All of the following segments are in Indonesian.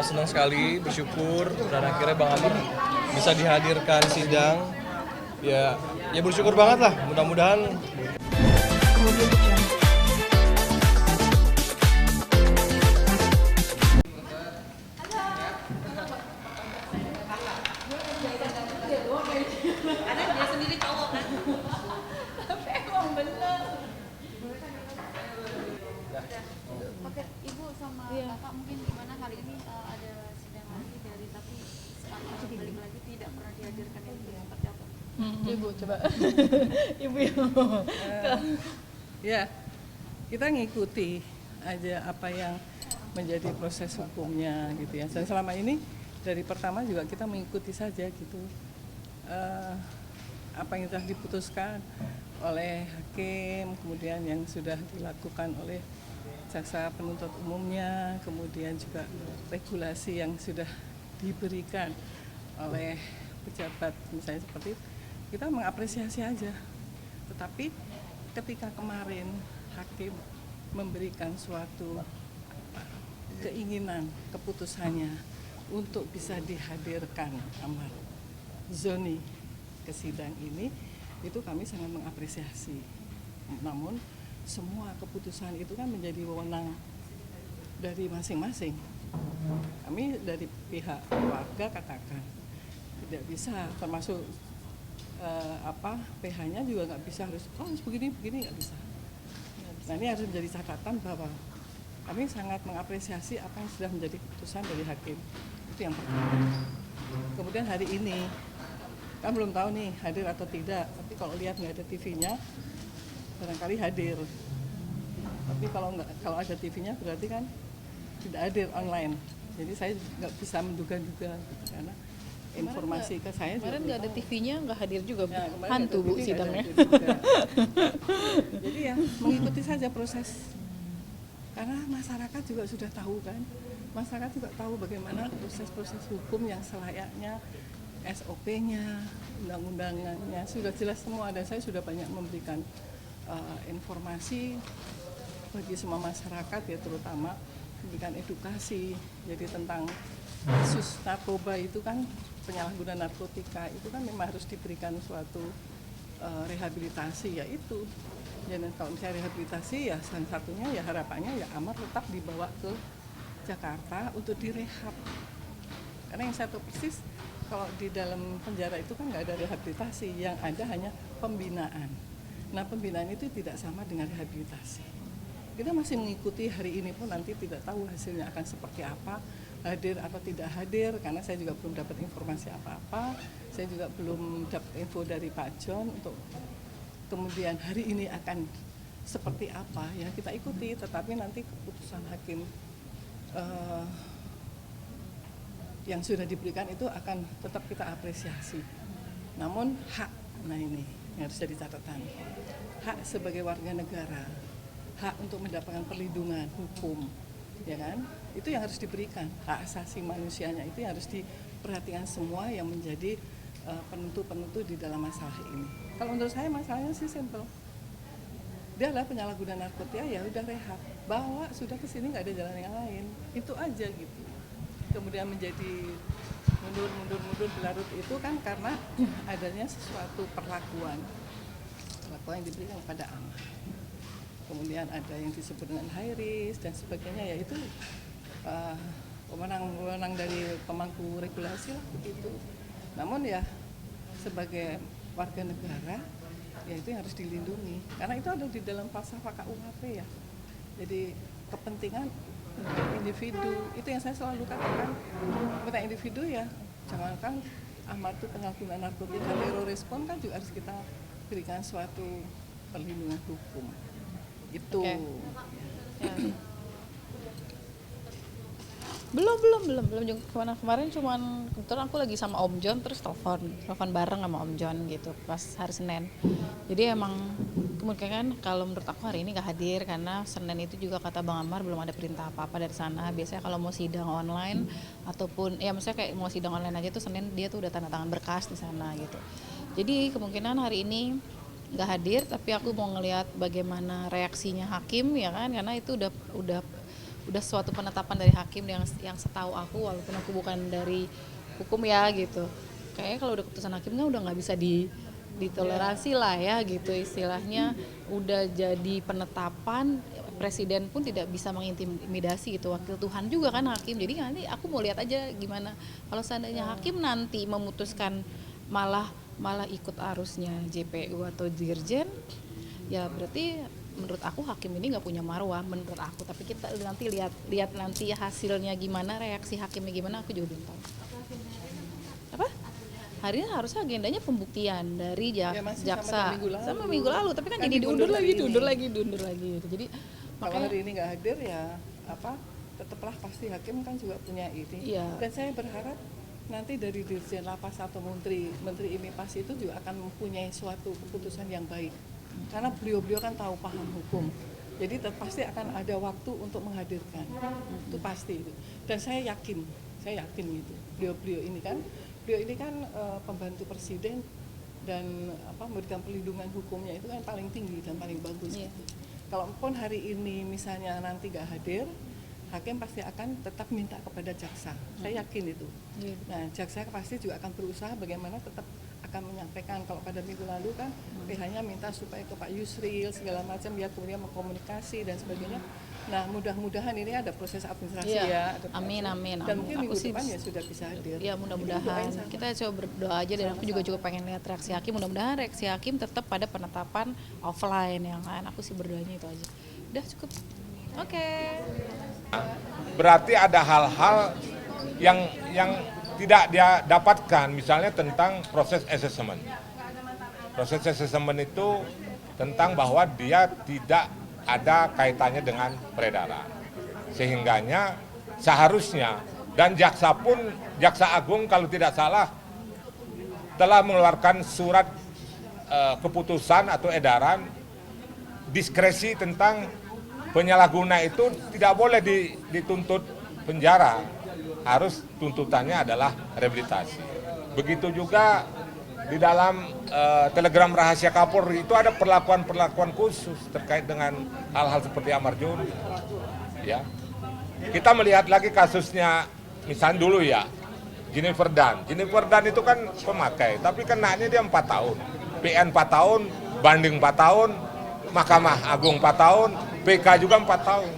senang sekali, bersyukur dan akhirnya Bang Amar bisa dihadirkan sidang. Ya bersyukur banget lah. Mudah-mudahan Karena dia sendiri cowok kan. Tapi emang bener. Oke, Ibu sama Kakak mungkin gimana hari ini ada sidang lagi dari tapi sekarang balik lagi tidak pernah dihadirkan itu seperti apa? Ibu coba. Ibu Ya, kita ngikuti aja apa yang menjadi proses hukumnya gitu ya. Dan selama ini dari pertama juga kita mengikuti saja gitu. Apa yang telah diputuskan oleh hakim, kemudian yang sudah dilakukan oleh jaksa penuntut umumnya, kemudian juga regulasi yang sudah diberikan oleh pejabat misalnya seperti itu, kita mengapresiasi aja. Tetapi ketika kemarin hakim memberikan suatu keinginan keputusannya untuk bisa dihadirkan Amar Zoni ke sidang ini, itu kami sangat mengapresiasi. Namun semua keputusan itu kan menjadi wewenang dari masing-masing. Kami dari pihak keluarga katakan tidak bisa, termasuk PH-nya juga nggak bisa harus begini nggak bisa. Nah ini harus menjadi catatan bahwa kami sangat mengapresiasi apa yang sudah menjadi keputusan dari hakim. Itu yang pertama. Kemudian hari ini kan belum tahu nih hadir atau tidak, tapi kalau lihat nggak ada TV-nya barangkali hadir. Tapi kalau ada TV-nya berarti kan tidak hadir online. Jadi saya nggak bisa menduga-duga gitu, karena informasi ke saya kemarin nggak ada TV-nya, nggak hadir juga. Ya, Hantu Bu sidangnya. Jadi ya mengikuti saja proses. Karena masyarakat juga sudah tahu kan. Masyarakat juga tahu bagaimana proses-proses hukum yang selayaknya, SOP-nya, undang-undangannya sudah jelas semua, dan saya sudah banyak memberikan informasi bagi semua masyarakat ya, terutama memberikan edukasi. Jadi tentang kasus narkoba itu kan, penyalahgunaan narkotika itu kan memang harus diberikan suatu rehabilitasi, yaitu dan kalau misalnya rehabilitasi ya salah satunya ya harapannya ya Amar tetap dibawa ke Jakarta untuk direhab, karena yang saya tahu persis kalau di dalam penjara itu kan nggak ada rehabilitasi, yang ada hanya pembinaan. Nah pembinaan itu tidak sama dengan rehabilitasi. Kita masih mengikuti, hari ini pun nanti tidak tahu hasilnya akan seperti apa, hadir atau tidak hadir, karena saya juga belum dapat informasi apa-apa. Saya juga belum dapat info dari Pak John untuk kemudian hari ini akan seperti apa, ya kita ikuti. Tetapi nanti keputusan hakim yang sudah diberikan itu akan tetap kita apresiasi. Namun hak, nah ini yang harus jadi catatan, hak sebagai warga negara, hak untuk mendapatkan perlindungan hukum, ya kan, itu yang harus diberikan. Hak asasi manusianya itu yang harus diperhatikan semua yang menjadi penentu-penentu di dalam masalah ini. Kalau menurut saya masalahnya sih simple, dia adalah penyalahgunaan narkotika, ya udah rehab, bawa sudah ke sini, nggak ada jalan yang lain, itu aja gitu. Kemudian menjadi mundur berlarut itu kan karena adanya sesuatu perlakuan yang diberikan kepada Amar. Kemudian ada yang disebut dengan high risk dan sebagainya, yaitu wewenang dari pemangku regulasi lah begitu. Namun ya sebagai warga negara ya itu yang harus dilindungi, karena itu ada di dalam pasal KUHP ya. Jadi kepentingan individu, itu yang saya selalu katakan, kepentingan individu ya, jangankan Amar itu penyalahgunaan narkotika, teroris pun kan juga harus kita berikan suatu perlindungan hukum itu. Okay. Ya. belum juga kemarin cuman kebetulan aku lagi sama Om John, terus telepon bareng sama Om John gitu pas hari Senin. Jadi emang kemungkinan kalau menurut aku hari ini nggak hadir karena Senin itu juga kata Bang Amar belum ada perintah apa-apa dari sana. Biasanya kalau mau sidang online ataupun ya maksudnya kayak mau sidang online aja tuh Senin dia tuh udah tanda tangan berkas di sana gitu. Jadi kemungkinan hari ini nggak hadir, tapi aku mau ngelihat bagaimana reaksinya hakim ya kan, karena itu udah udah suatu penetapan dari hakim yang setahu aku, walaupun aku bukan dari hukum ya gitu, kayaknya kalau udah keputusan hakim kan udah nggak bisa ditoleransi lah ya gitu istilahnya, udah jadi penetapan, presiden pun tidak bisa mengintimidasi gitu, wakil Tuhan juga kan hakim. Jadi nanti aku mau lihat aja gimana kalau seandainya hakim nanti memutuskan malah ikut arusnya JPU atau Dirjen, ya berarti menurut aku hakim ini nggak punya marwah menurut aku. Tapi kita nanti lihat nanti hasilnya gimana, reaksi hakimnya gimana, aku juga belum tahu. Apa? Hari ini harusnya agendanya pembuktian dari jaksa sama minggu lalu, tapi kan jadi diundur lagi gitu. Jadi kalau makanya hari ini nggak hadir ya tetaplah pasti hakim kan juga punya ini. Iya. Dan saya berharap nanti dari Dirjen Lapas atau Menteri IMIPAS itu juga akan mempunyai suatu keputusan yang baik. Karena beliau kan tahu paham hukum, jadi pasti akan ada waktu untuk menghadirkan, itu pasti itu. Dan saya yakin gitu. Beliau ini kan pembantu presiden dan memberikan perlindungan hukumnya itu kan paling tinggi dan paling bagus. Iya. Gitu. Kalaupun hari ini misalnya nanti nggak hadir, hakim pasti akan tetap minta kepada jaksa. Saya yakin itu. Iya. Nah, jaksa pasti juga akan berusaha bagaimana tetap akan menyampaikan. Kalau pada minggu lalu kan PH-nya minta supaya ke Pak Yusril segala macam ya, kemudian mengkomunikasi dan sebagainya. Nah, mudah-mudahan ini ada proses administrasi ya. Ada Amin. dan mungkin minggu depan ya sudah bisa hadir. Ya mudah-mudahan. Kita coba berdoa aja, dan aku juga pengen lihat reaksi hakim. Mudah-mudahan reaksi hakim tetap pada penetapan offline yang lain. Aku sih berdoanya itu aja. Udah cukup. Oke. Berarti ada hal-hal yang tidak dia dapatkan, misalnya tentang proses assessment. Proses assessment itu tentang bahwa dia tidak ada kaitannya dengan peredaran. Sehingganya seharusnya, dan jaksa agung kalau tidak salah telah mengeluarkan surat keputusan atau edaran diskresi tentang penyalahguna itu tidak boleh dituntut penjara, harus tuntutannya adalah rehabilitasi. Begitu juga di dalam telegram rahasia Kapolri itu ada perlakuan khusus terkait dengan hal-hal seperti Amar Juni. Ya, kita melihat lagi kasusnya, misalnya dulu ya, Jennifer Dan itu kan pemakai, tapi kenanya dia 4 tahun, PN 4 tahun, banding 4 tahun, Mahkamah Agung 4 tahun, PK juga 4 tahun.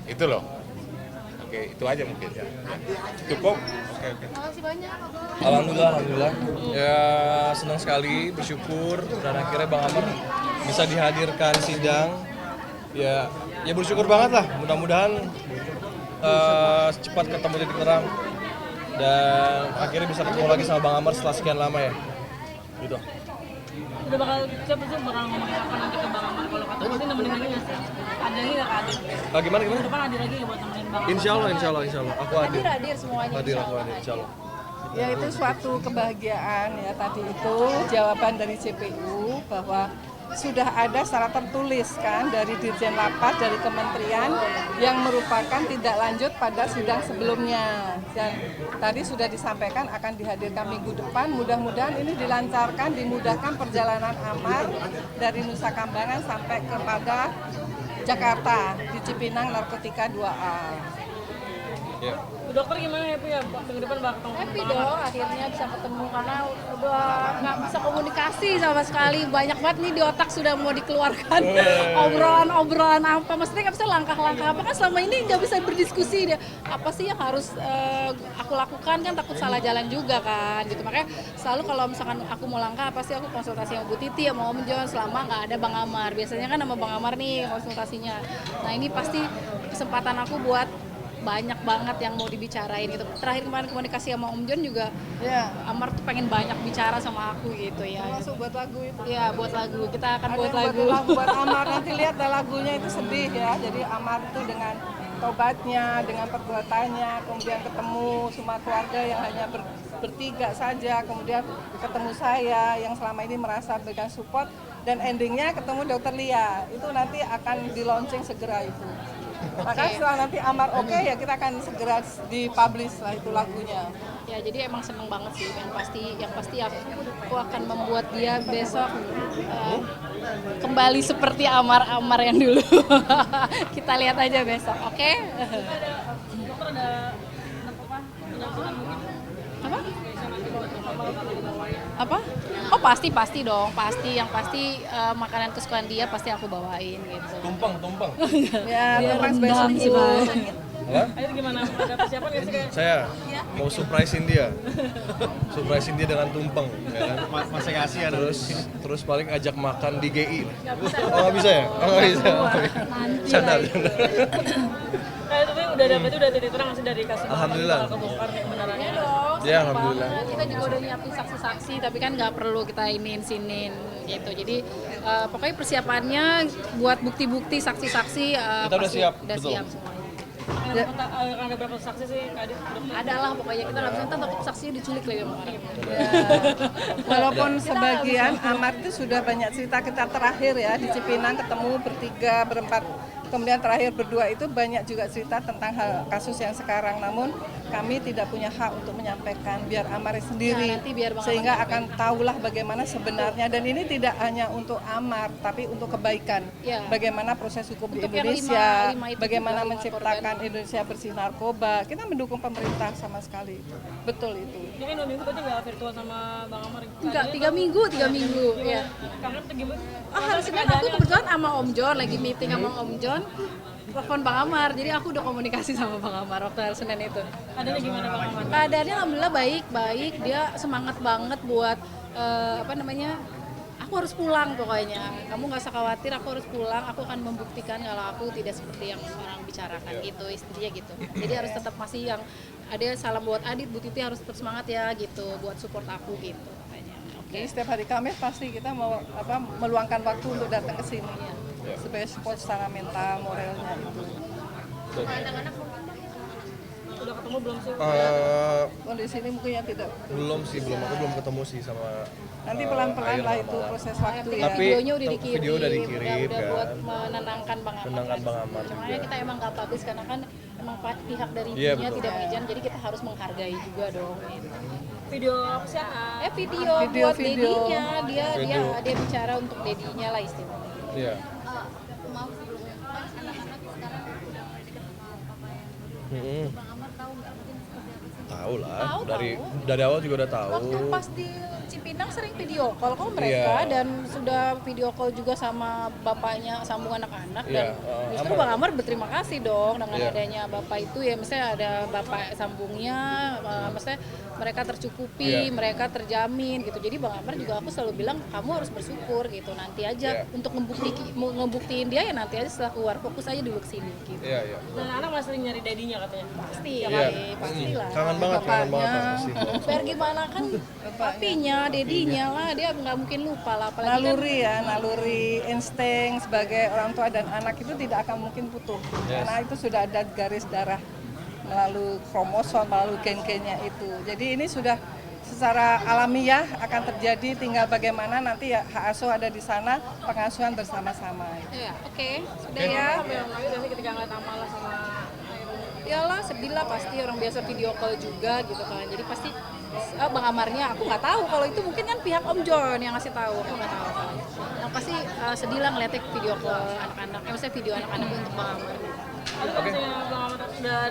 Itu loh. Oke, itu aja mungkin ya. Cukup? Oke. Terima kasih banyak. Alhamdulillah. Ya senang sekali, bersyukur dan akhirnya Bang Amar bisa dihadirkan sidang. Ya bersyukur banget lah. Mudah-mudahan cepat ketemu titik terang dan akhirnya bisa ketemu lagi sama Bang Amar setelah sekian lama ya. Gitu. Udah bakal ngomongin apa nanti ke Bang Amar kalau ketemu sih, nemenin lagi nggak sih? Ada lagi nggak hadir? Gimana? Depan hadir lagi ya buat nemenin Bang Amar? Insya Allah. Aku hadir. Hadir semuanya. Aku hadir, insya Allah. Ya itu suatu kebahagiaan ya, tadi itu jawaban dari JPU bahwa sudah ada secara tertulis kan dari Dirjen Lapas, dari Kementerian yang merupakan tindak lanjut pada sidang sebelumnya, dan tadi sudah disampaikan akan dihadirkan minggu depan. Mudah-mudahan ini dilancarkan, dimudahkan perjalanan Amar dari Nusa Kambangan sampai kepada Jakarta di Cipinang Narkotika 2A. Ya. Dokter gimana, happy ya minggu depan bakal ketemu Happy Bang Amar? dong, akhirnya bisa ketemu karena udah nggak bisa komunikasi sama sekali. Banyak banget nih di otak sudah mau dikeluarkan obrolan apa, maksudnya nggak bisa langkah-langkah apa kan selama ini nggak bisa berdiskusi dia. Apa sih yang harus aku lakukan, kan takut salah jalan juga kan gitu. Makanya selalu kalau misalkan aku mau langkah, pasti aku konsultasi sama Bu Titi, sama Om John selama nggak ada Bang Amar. Biasanya kan sama Bang Amar nih konsultasinya. Nah ini pasti kesempatan aku buat banyak banget yang mau dibicarain gitu. Terakhir kemarin komunikasi sama Om John juga, Ya, Amar tuh pengen banyak bicara sama aku gitu ya. masuk buat lagu itu. Ya buat lagu, kita akan Ada buat yang lagu. buat Amar, nanti lihat dah lagunya itu sedih ya. Jadi Amar itu dengan tobatnya, dengan perbuatannya, kemudian ketemu semua keluarga yang hanya bertiga saja, kemudian ketemu saya yang selama ini merasa berikan support, dan endingnya ketemu Dokter Lia. Itu nanti akan di launching segera itu. Maka setelah nanti Amar oke ya kita akan segera dipublish lah itu lagunya. Ya jadi emang seneng banget sih, yang pasti aku akan membuat dia besok kembali seperti Amar yang dulu. Kita lihat aja besok, oke? Dokter ada penyakit mungkin Apa? Oh pasti dong, yang pasti makanan kesukaan dia pasti aku bawain gitu. Tumpeng. Ya, Dia Thomas rendang sih, besok. Pak. Hah? Ayo gimana? Ada persiapan nggak sih kayak? Saya mau surprisein dia dengan tumpeng, ya kan? Masih kasih ya Terus paling ajak makan di GI. Oh nggak bisa ya? Oh nggak bisa. Canda. Kayak itu udah ada berarti udah titik terang masih dari kasih Alhamdulillah. kebongkar nih kebenarannya. Dong, Ya, seneng alhamdulillah. banget. Kita juga udah nyiapin saksi-saksi, tapi kan nggak perlu kita sinin gitu. Jadi pokoknya persiapannya buat bukti-bukti saksi-saksi Kita udah pasti siap, udah betul. siap semuanya. Ada berapa saksi sih Kak Adit? Ada lah pokoknya kita nggak bisa takut saksinya diculik lagi sama orang. Walaupun sebagian Amar itu sudah banyak cerita kita terakhir ya di Cipinang ketemu bertiga, berempat. Kemudian terakhir berdua itu banyak juga cerita tentang hal kasus yang sekarang. Namun kami tidak punya hak untuk menyampaikan, biar Amar sendiri. Ya, nanti biar Bang Sehingga Amar akan tahulah bagaimana sebenarnya. Dan ini tidak hanya untuk Amar, tapi untuk kebaikan. Ya. Bagaimana proses hukum di Untuk yang Indonesia, lima itu bagaimana juga, 5 menciptakan Indonesia bersih narkoba. Kita mendukung pemerintah sama sekali. Betul itu. Jadi 2 minggu berarti nggak virtual sama Bang Amar? Enggak, 3 minggu ya. Kangen tuh gimana? Hari Senin aku kebetulan sama Om John, lagi meeting sama Om John, telepon Bang Amar, jadi aku udah komunikasi sama Bang Amar waktu hari Senin itu. Adanya gimana Bang Amar? Keadaannya alhamdulillah baik, dia semangat banget buat aku harus pulang pokoknya. Kamu nggak usah khawatir, aku harus pulang, aku akan membuktikan kalau aku tidak seperti yang orang bicarakan gitu, istrinya gitu. Jadi harus tetap masih yang ada salam buat Adit, Bu Titi harus tetap semangat ya gitu, buat support aku gitu. Jadi setiap hari Kamis pasti kita mau meluangkan waktu untuk datang ke sini supaya support secara mental, moralnya itu. Udah ketemu belum sih? Kondisi ini mungkin yang tidak. Belum, aku belum ketemu sih sama. Nanti pelan-pelan Air lah sama itu Malam. proses waktu ya. Tapi videonya udah dikirim, video udah dikirim, udah kan. buat menenangkan Bang Amar. Menenangkan Bang Amar Makanya juga. kita emang nggak publish karena kan emang pihak dari Iya, ibunya betul. tidak mengizinkan, jadi kita harus menghargai juga dong. Gitu. Video apa sih? Video Video, buat video. dedinya, dia Video. bicara untuk dedinya lah istilahnya. Iya. Maaf sebelumnya, kan anak-anak sekarang udah mulai dekat sama papa yang Mm-mm. Bang Amar tahu nggak mungkin seperti apa sih? Tahu lah. Tahu. Dari awal juga udah tahu. Waktu pas di Cipinang sering video call mereka Iya. dan sudah video call juga sama bapaknya sambung anak-anak dan Iya, justru Amar. Bang Amar berterima kasih dong dengan Iya. adanya bapak itu ya, misalnya ada bapak sambungnya, maksudnya mereka tercukupi, Iya. mereka terjamin gitu. Jadi Bang Amar juga aku selalu bilang kamu harus bersyukur gitu, nanti aja Iya. untuk ngebuktiin dia ya nanti aja setelah keluar, fokus aja dulu ke sini gitu. Iya, iya. Dan anak masih sering nyari dadinya katanya. Pasti Iya. kali, pastilah. Kangen banget pasti. Biar gimana kan papinya, dedinya lah, dia nggak mungkin lupa lah. Apalagi kan naluri insting sebagai orang tua dan anak itu tidak akan mungkin putus. Karena itu sudah ada garis darah melalui kromosom, melalui gen-gennya itu. Jadi ini sudah secara alamiah akan terjadi, tinggal bagaimana nanti ya hak asuh ada di sana, pengasuhan bersama-sama. ya, oke, sudah ya. Sampai yang lain sih ketika ngeliat Amala sama Iyalah sedih lah pasti, orang biasa video call juga gitu kan. Jadi pasti Bang Amarnya aku nggak tahu, kalau itu mungkin kan pihak Om John yang ngasih tahu, aku nggak tahu. Yang pasti sedih lah ngeliatnya video call anak-anak, maksudnya video anak-anak untuk Bang Amar. Ada nggak sih yang Bang Amar udah